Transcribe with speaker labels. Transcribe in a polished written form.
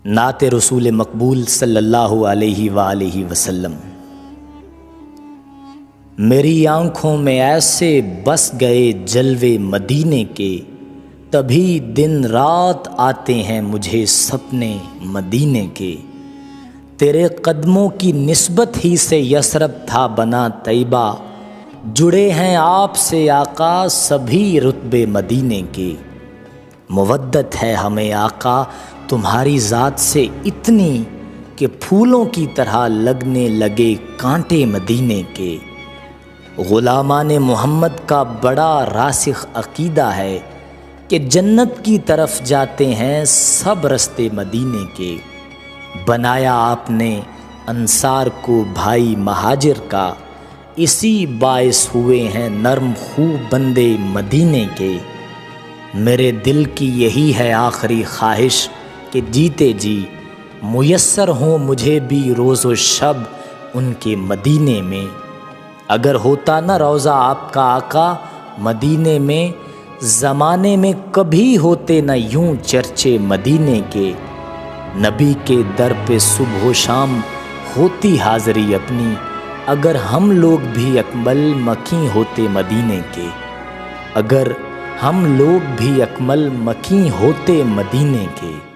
Speaker 1: نعت رسول مقبول صلی اللہ علیہ وآلہ وسلم۔ میری آنکھوں میں ایسے بس گئے جلوے مدینے کے، تبھی دن رات آتے ہیں مجھے سپنے مدینے کے۔ تیرے قدموں کی نسبت ہی سے یثرب تھا بنا طیبہ، جڑے ہیں آپ سے آقا سبھی رتبے مدینے کے۔ مودت ہے ہمیں آقا تمہاری ذات سے اتنی، کہ پھولوں کی طرح لگنے لگے کانٹے مدینے کے۔ غلامان محمد کا بڑا راسخ عقیدہ ہے کہ جنت کی طرف جاتے ہیں سب رستے مدینے کے۔ بنایا آپ نے انصار کو بھائی مہاجر کا، اسی باعث ہوئے ہیں نرم خو بندے مدینے کے۔ میرے دل کی یہی ہے آخری خواہش کہ جیتے جی میسر ہوں مجھے بھی روز و شب ان کے مدینے میں۔ اگر ہوتا نہ روضہ آپ کا آقا مدینے میں، زمانے میں کبھی ہوتے نہ یوں چرچے مدینے کے۔ نبی کے در پہ صبح و شام ہوتی حاضری اپنی، اگر ہم لوگ بھی اکمل مکیں ہوتے مدینے کے۔ اگر ہم لوگ بھی اکمل مکیں ہوتے مدینے کے۔